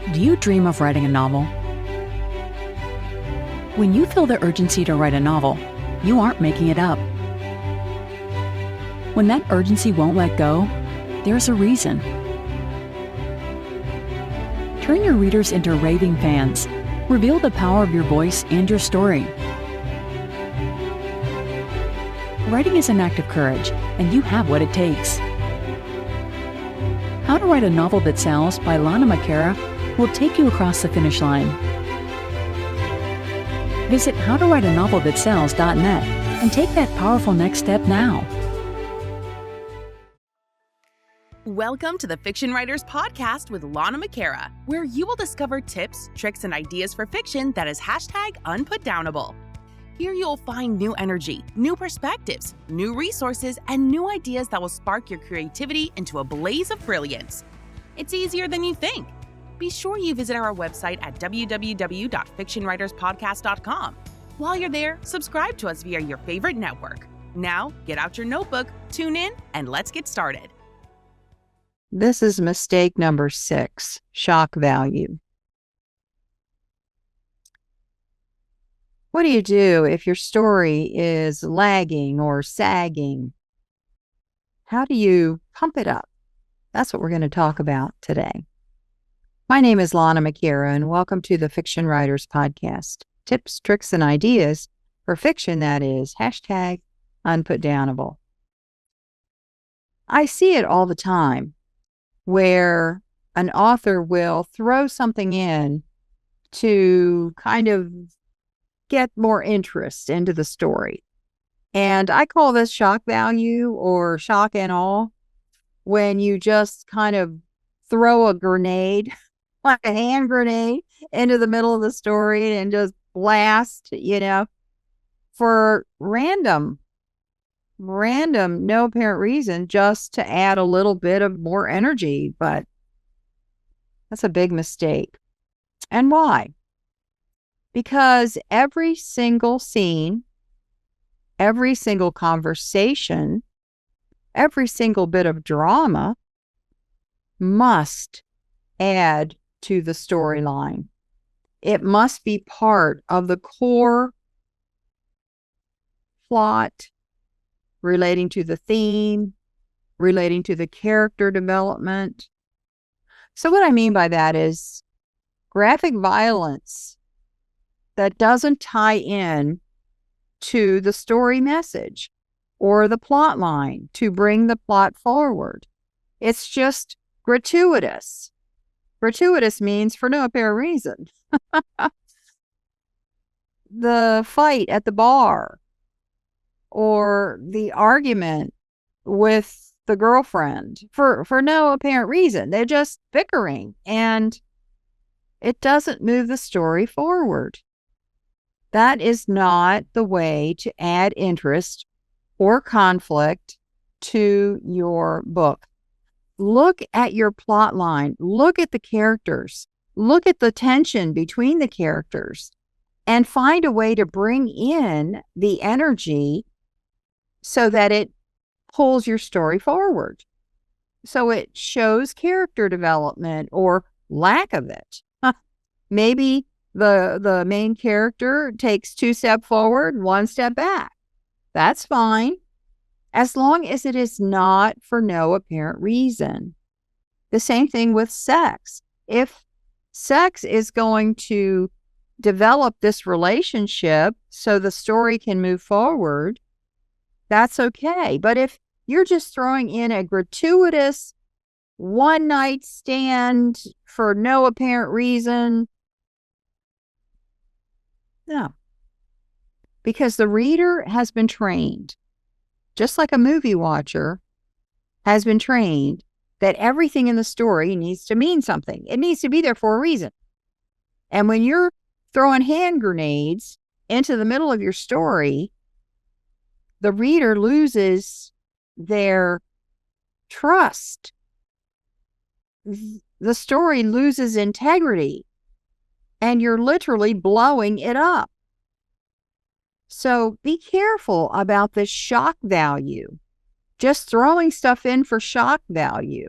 Do you dream of writing a novel? When you feel the urgency to write a novel, you aren't making it up. When that urgency won't let go, there's a reason. Turn your readers into raving fans. Reveal the power of your voice and your story. Writing is an act of courage, and you have what it takes. How to Write a Novel That Sells by Lana McAra will take you across the finish line. Visit howtowriteanovelthatsells.net and take that powerful next step now. Welcome to the Fiction Writers Podcast with Lana McAra, where you will discover tips, tricks, and ideas for fiction that is #unputdownable. Here you'll find new energy, new perspectives, new resources, and new ideas that will spark your creativity into a blaze of brilliance. It's easier than you think. Be sure you visit our website at www.fictionwriterspodcast.com. While you're there, subscribe to us via your favorite network. Now, get out your notebook, tune in, and let's get started. This is mistake number 6, shock value. What do you do if your story is lagging or sagging? How do you pump it up? That's what we're going to talk about today. My name is Lana McAra, and welcome to the Fiction Writers Podcast. Tips, tricks, and ideas for fiction that is #unputdownable. I see it all the time where an author will throw something in to kind of get more interest into the story. And I call this shock value or shock and awe, when you just kind of throw a grenade, like a hand grenade, into the middle of the story and just blast, for random, no apparent reason, just to add a little bit of more energy. But that's a big mistake. And why? Because every single scene, every single conversation, every single bit of drama must add to the storyline. It must be part of the core plot, relating to the theme, relating to the character development. So what I mean by that is graphic violence that doesn't tie in to the story message or the plot line to bring the plot forward. It's just gratuitous. Gratuitous means for no apparent reason. The fight at the bar or the argument with the girlfriend for no apparent reason. They're just bickering, and it doesn't move the story forward. That is not the way to add interest or conflict to your book. Look at your plot line. Look at the characters. Look at the tension between the characters and find a way to bring in the energy so that it pulls your story forward. So it shows character development or lack of it. Maybe the main character takes 2 steps forward, 1 step back. That's fine, as long as it is not for no apparent reason. The same thing with sex. If sex is going to develop this relationship so the story can move forward, that's okay. But if you're just throwing in a gratuitous one-night stand for no apparent reason, no. Because the reader has been trained, just like a movie watcher has been trained, that everything in the story needs to mean something. It needs to be there for a reason. And when you're throwing hand grenades into the middle of your story, the reader loses their trust. The story loses integrity, and you're literally blowing it up. So be careful about the shock value. Just throwing stuff in for shock value.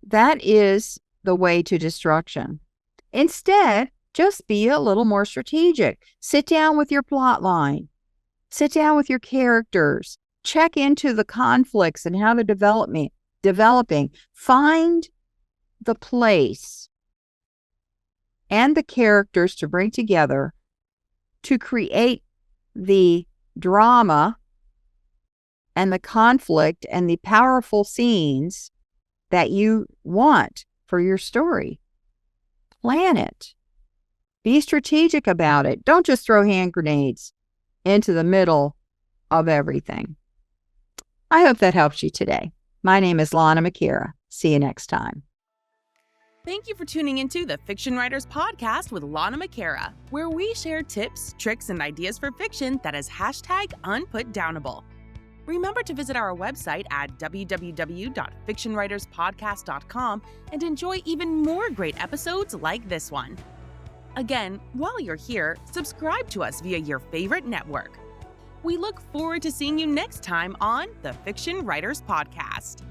That is the way to destruction. Instead, just be a little more strategic. Sit down with your plot line. Sit down with your characters. Check into the conflicts and how to developing. Find the place and the characters to bring together to create the drama and the conflict and the powerful scenes that you want for your story. Plan it. Be strategic about it. Don't just throw hand grenades into the middle of everything. I hope that helps you today. My name is Lana McAra. See you next time. Thank you for tuning into the Fiction Writers Podcast with Lana McAra, where we share tips, tricks, and ideas for fiction that is #unputdownable. Remember to visit our website at www.fictionwriterspodcast.com and enjoy even more great episodes like this one. Again, while you're here, subscribe to us via your favorite network. We look forward to seeing you next time on the Fiction Writers Podcast.